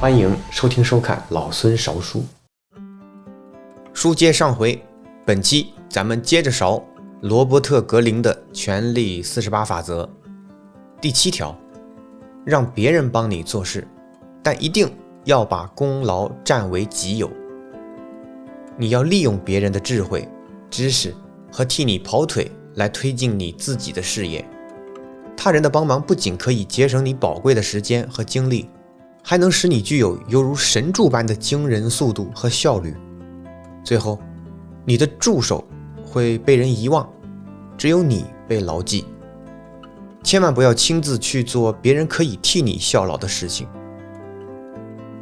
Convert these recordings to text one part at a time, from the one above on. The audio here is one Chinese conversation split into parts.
欢迎收听收看老孙勺书。书接上回，本期咱们接着勺罗伯特·格林的权力48法则。第7条，让别人帮你做事，但一定要把功劳占为己有。你要利用别人的智慧、知识和替你跑腿来推进你自己的事业。他人的帮忙不仅可以节省你宝贵的时间和精力，还能使你具有犹如神助般的惊人速度和效率。最后，你的助手会被人遗忘，只有你被牢记。千万不要亲自去做别人可以替你效劳的事情。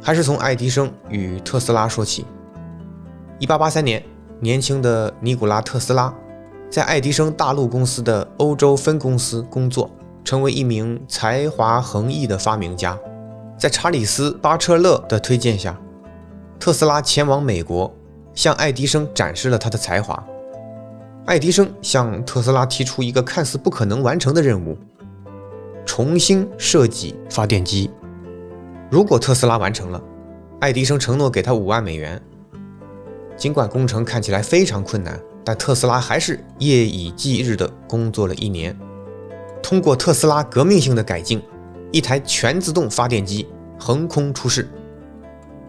还是从爱迪生与特斯拉说起。1883年，年轻的尼古拉·特斯拉在爱迪生大陆公司的欧洲分公司工作，成为一名才华横溢的发明家。在查理斯·巴彻勒的推荐下，特斯拉前往美国，向爱迪生展示了他的才华。爱迪生向特斯拉提出一个看似不可能完成的任务：重新设计发电机。如果特斯拉完成了，爱迪生承诺给他5万美元。尽管工程看起来非常困难，但特斯拉还是夜以继日地工作了1年。通过特斯拉革命性的改进，一台全自动发电机横空出世。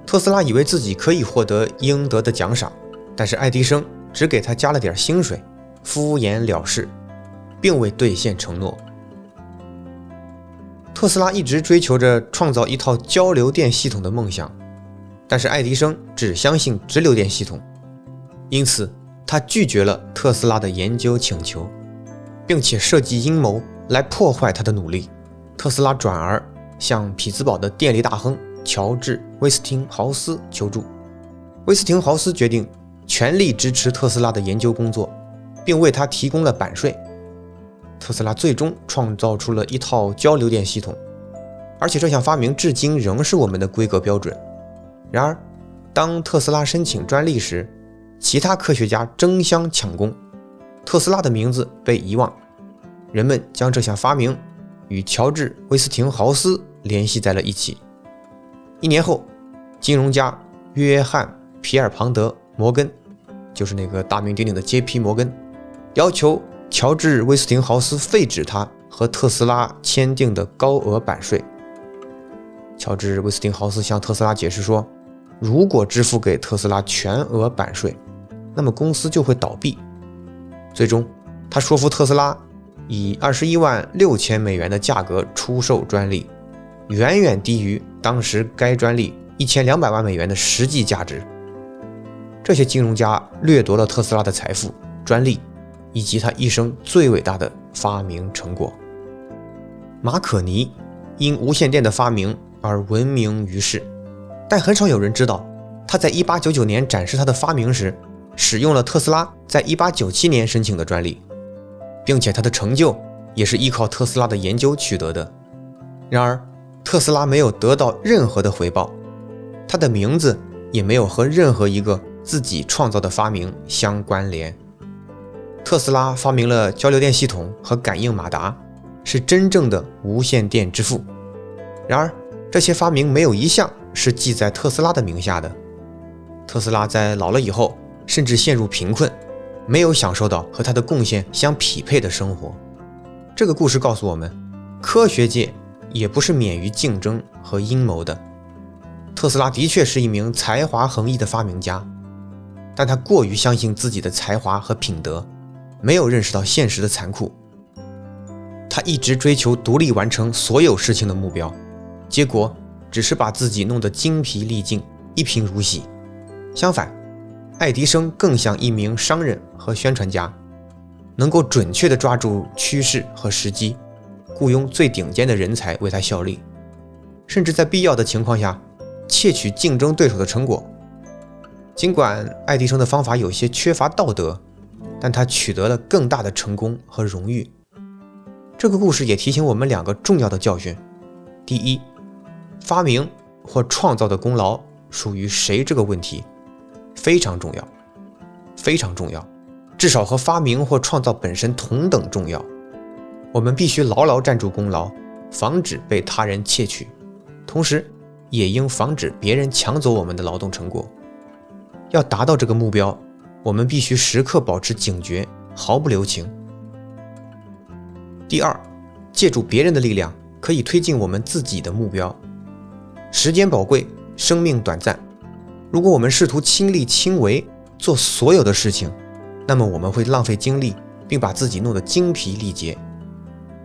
特斯拉以为自己可以获得应得的奖赏，但是爱迪生只给他加了点薪水，敷衍了事，并未兑现承诺。特斯拉一直追求着创造一套交流电系统的梦想，但是爱迪生只相信直流电系统，因此他拒绝了特斯拉的研究请求，并且设计阴谋来破坏他的努力。特斯拉转而向匹兹堡的电力大亨乔治·威斯汀豪斯求助。威斯汀豪斯决定全力支持特斯拉的研究工作，并为他提供了版税。特斯拉最终创造出了一套交流电系统，而且这项发明至今仍是我们的规格标准。然而，当特斯拉申请专利时，其他科学家争相抢功，特斯拉的名字被遗忘。人们将这项发明与乔治·威斯汀豪斯联系在了一起。1年后，金融家约翰·皮尔庞德·摩根，就是那个大名鼎鼎的 J.P. 摩根，要求乔治·威斯汀豪斯废止他和特斯拉签订的高额版税。乔治·威斯汀豪斯向特斯拉解释说，如果支付给特斯拉全额版税，那么公司就会倒闭。最终，他说服特斯拉以21万6千美元的价格出售专利，远远低于当时该专利1200万美元的实际价值。这些金融家掠夺了特斯拉的财富、专利以及他一生最伟大的发明成果。马可尼因无线电的发明而闻名于世，但很少有人知道他在1899年展示他的发明时，使用了特斯拉在1897年申请的专利，并且他的成就也是依靠特斯拉的研究取得的。然而，特斯拉没有得到任何的回报，他的名字也没有和任何一个自己创造的发明相关联。特斯拉发明了交流电系统和感应马达，是真正的无线电之父。然而，这些发明没有一项是记在特斯拉的名下的。特斯拉在老了以后，甚至陷入贫困，没有享受到和他的贡献相匹配的生活。这个故事告诉我们，科学界也不是免于竞争和阴谋的。特斯拉的确是一名才华横溢的发明家，但他过于相信自己的才华和品德，没有认识到现实的残酷。他一直追求独立完成所有事情的目标，结果只是把自己弄得精疲力尽，一贫如洗。相反，爱迪生更像一名商人和宣传家，能够准确地抓住趋势和时机，雇佣最顶尖的人才为他效力，甚至在必要的情况下窃取竞争对手的成果。尽管爱迪生的方法有些缺乏道德，但他取得了更大的成功和荣誉。这个故事也提醒我们2个重要的教训。第一，发明或创造的功劳属于谁这个问题非常重要，非常重要，至少和发明或创造本身同等重要。我们必须牢牢站住功劳，防止被他人窃取。同时，也应防止别人抢走我们的劳动成果。要达到这个目标，我们必须时刻保持警觉，毫不留情。第二，借助别人的力量，可以推进我们自己的目标。时间宝贵，生命短暂，如果我们试图亲力亲为做所有的事情，那么我们会浪费精力，并把自己弄得精疲力竭。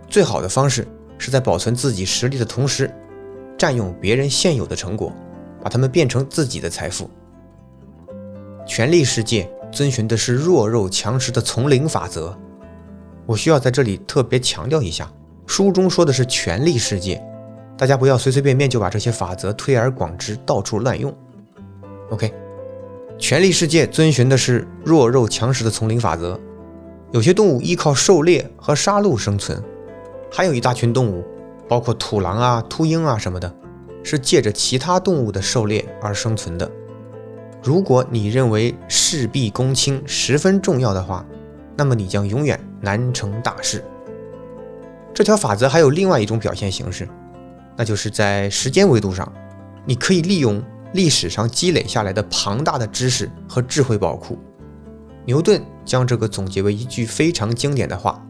最好的方式是在保存自己实力的同时，占用别人现有的成果，把它们变成自己的财富。权力世界遵循的是弱肉强食的丛林法则。我需要在这里特别强调一下，书中说的是权力世界，大家不要随随便便就把这些法则推而广之，到处乱用。OK， 权力世界遵循的是弱肉强食的丛林法则。有些动物依靠狩猎和杀戮生存，还有一大群动物，包括土狼啊、秃鹰啊什么的，是借着其他动物的狩猎而生存的。如果你认为事必躬亲十分重要的话，那么你将永远难成大事。这条法则还有另外一种表现形式，那就是在时间维度上，你可以利用历史上积累下来的庞大的知识和智慧宝库。牛顿将这个总结为一句非常经典的话：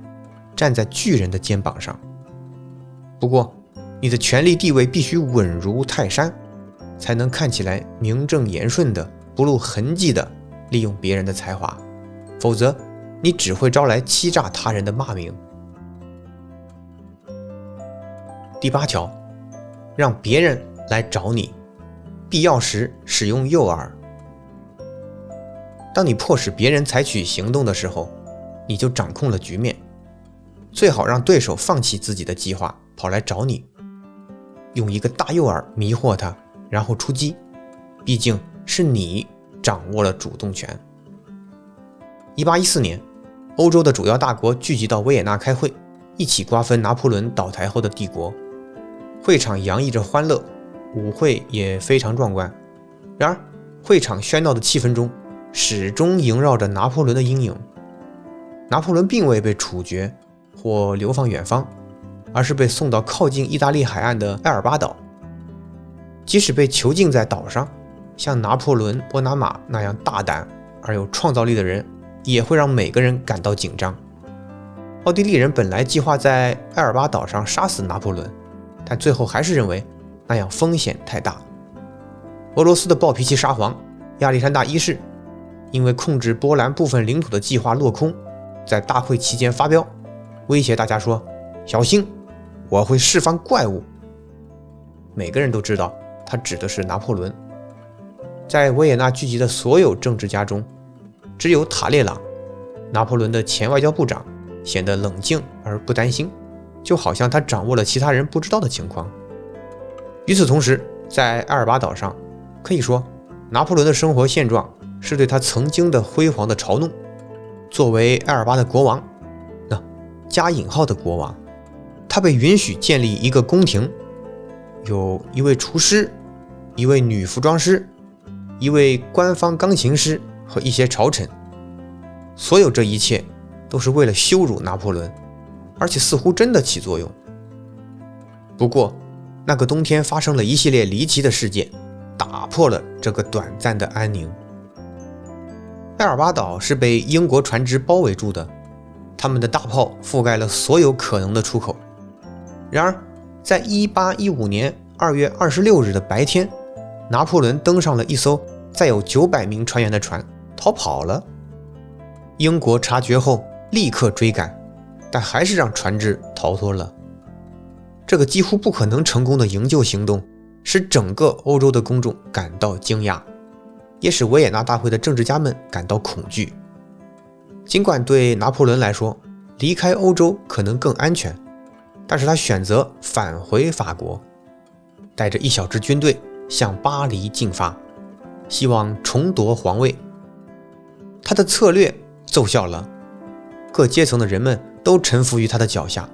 站在巨人的肩膀上。不过，你的权力地位必须稳如泰山，才能看起来名正言顺的、不露痕迹的利用别人的才华，否则你只会招来欺诈他人的骂名。第8条，让别人来找你，必要时使用诱饵。当你迫使别人采取行动的时候，你就掌控了局面。最好让对手放弃自己的计划，跑来找你，用一个大诱饵迷惑他，然后出击。毕竟是你掌握了主动权。1814年，欧洲的主要大国聚集到维也纳开会，一起瓜分拿破仑倒台后的帝国。会场洋溢着欢乐，舞会也非常壮观。然而，会场喧闹的气氛中，始终萦绕着拿破仑的阴影。拿破仑并未被处决或流放远方，而是被送到靠近意大利海岸的埃尔巴岛。即使被囚禁在岛上，像拿破仑·波拿马那样大胆而有创造力的人，也会让每个人感到紧张。奥地利人本来计划在埃尔巴岛上杀死拿破仑，但最后还是认为那样风险太大。俄罗斯的暴脾气沙皇亚历山大一世因为控制波兰部分领土的计划落空，在大会期间发飙，威胁大家说：小心，我会释放怪物。每个人都知道他指的是拿破仑。在维也纳聚集的所有政治家中，只有塔列朗，拿破仑的前外交部长，显得冷静而不担心，就好像他掌握了其他人不知道的情况。与此同时，在埃尔巴岛上，可以说拿破仑的生活现状是对他曾经的辉煌的嘲弄。作为埃尔巴的国王，加引号的国王，他被允许建立一个宫廷，有一位厨师，一位女服装师，一位官方钢琴师和一些朝臣。所有这一切都是为了羞辱拿破仑，而且似乎真的起作用。不过那个冬天发生了一系列离奇的事件，打破了这个短暂的安宁。埃尔巴岛是被英国船只包围住的，他们的大炮覆盖了所有可能的出口。然而在1815年2月26日的白天，拿破仑登上了一艘载有900名船员的船，逃跑了。英国察觉后立刻追赶，但还是让船只逃脱了。这个几乎不可能成功的营救行动使整个欧洲的公众感到惊讶，也使维也纳大会的政治家们感到恐惧。尽管对拿破仑来说，离开欧洲可能更安全，但是他选择返回法国，带着一小支军队向巴黎进发，希望重夺皇位。他的策略奏效了，各阶层的人们都臣服于他的脚下。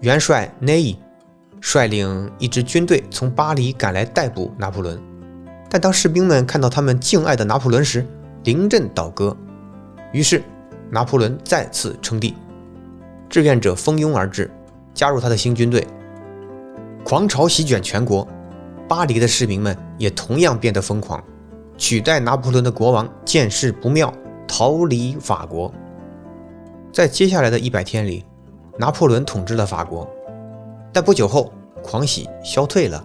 元帅内伊率领一支军队从巴黎赶来逮捕拿破仑，但当士兵们看到他们敬爱的拿破仑时，临阵倒戈。于是拿破仑再次称帝，志愿者蜂拥而至，加入他的新军队。狂潮席卷全国，巴黎的市民们也同样变得疯狂，取代拿破仑的国王见势不妙，逃离法国。在接下来的100天里，拿破仑统治了法国，但不久后狂喜消退了，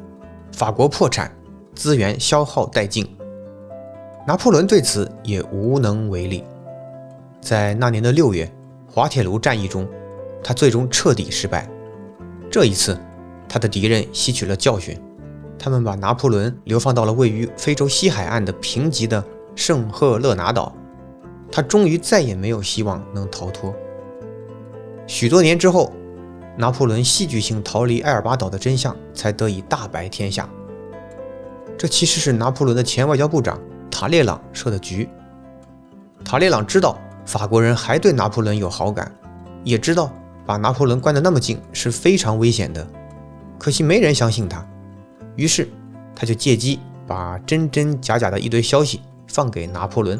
法国破产，资源消耗殆尽。拿破仑对此也无能为力。在那年的6月，滑铁卢战役中，他最终彻底失败。这一次，他的敌人吸取了教训，他们把拿破仑流放到了位于非洲西海岸的贫瘠的圣赫勒拿岛，他终于再也没有希望能逃脱。许多年之后，拿破仑戏剧性逃离埃尔巴岛的真相才得以大白天下。这其实是拿破仑的前外交部长塔列朗设的局。塔列朗知道法国人还对拿破仑有好感，也知道把拿破仑关得那么近是非常危险的，可惜没人相信他，于是他就借机把真真假假的一堆消息放给拿破仑，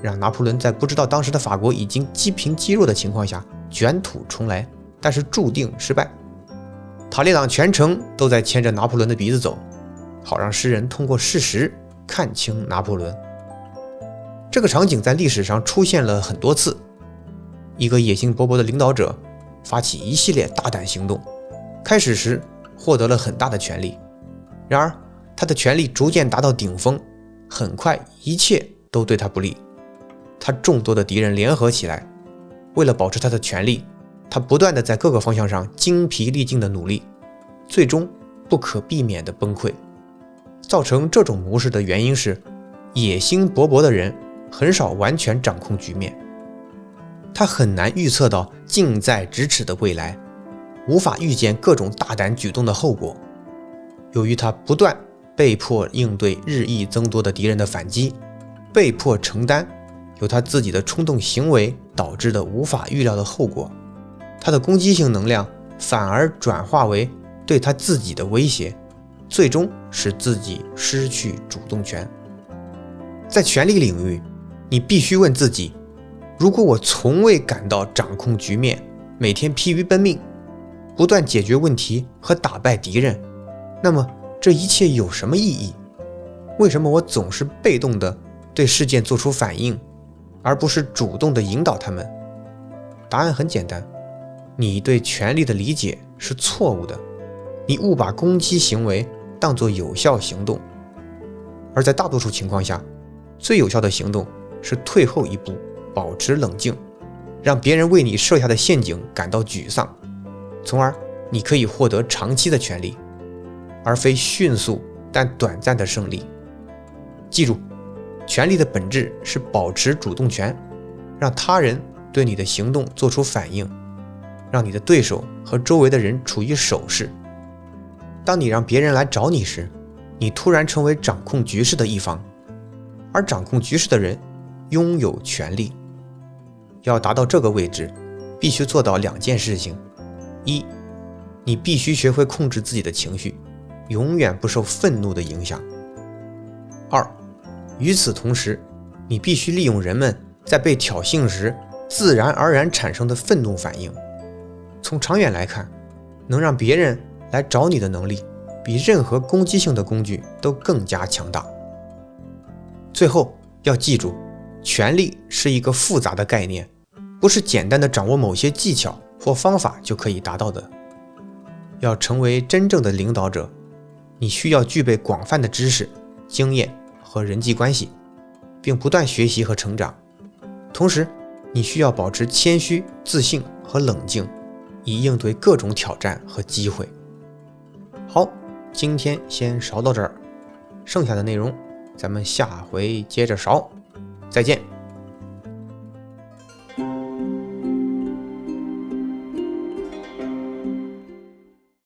让拿破仑在不知道当时的法国已经积贫积弱的情况下卷土重来，但是注定失败。塔列朗全程都在牵着拿破仑的鼻子走，好让世人通过事实看清拿破仑。这个场景在历史上出现了很多次，一个野心勃勃的领导者发起一系列大胆行动，开始时获得了很大的权力，然而他的权力逐渐达到顶峰，很快一切都对他不利。他众多的敌人联合起来，为了保持他的权力，他不断地在各个方向上精疲力尽的努力，最终不可避免的崩溃。造成这种模式的原因是，野心勃勃的人很少完全掌控局面，他很难预测到近在咫尺的未来，无法预见各种大胆举动的后果。由于他不断被迫应对日益增多的敌人的反击，被迫承担由他自己的冲动行为导致的无法预料的后果，他的攻击性能量反而转化为对他自己的威胁，最终使自己失去主动权。在权力领域，你必须问自己，如果我从未感到掌控局面，每天疲于奔命，不断解决问题和打败敌人，那么这一切有什么意义？为什么我总是被动地对事件做出反应，而不是主动地引导他们？答案很简单，你对权力的理解是错误的，你误把攻击行为当作有效行动。而在大多数情况下，最有效的行动是退后一步，保持冷静，让别人为你设下的陷阱感到沮丧，从而你可以获得长期的权利，而非迅速但短暂的胜利。记住，权力的本质是保持主动权，让他人对你的行动做出反应，让你的对手和周围的人处于守势。当你让别人来找你时，你突然成为掌控局势的一方，而掌控局势的人拥有权力。要达到这个位置，必须做到2件事情：一，你必须学会控制自己的情绪，永远不受愤怒的影响；二，与此同时，你必须利用人们在被挑衅时自然而然产生的愤怒反应。从长远来看，能让别人来找你的能力，比任何攻击性的工具都更加强大。最后要记住，权力是一个复杂的概念，不是简单的掌握某些技巧或方法就可以达到的。要成为真正的领导者，你需要具备广泛的知识、经验和人际关系，并不断学习和成长。同时，你需要保持谦虚、自信和冷静，以应对各种挑战和机会。好，今天先勺到这儿，剩下的内容咱们下回接着勺，再见。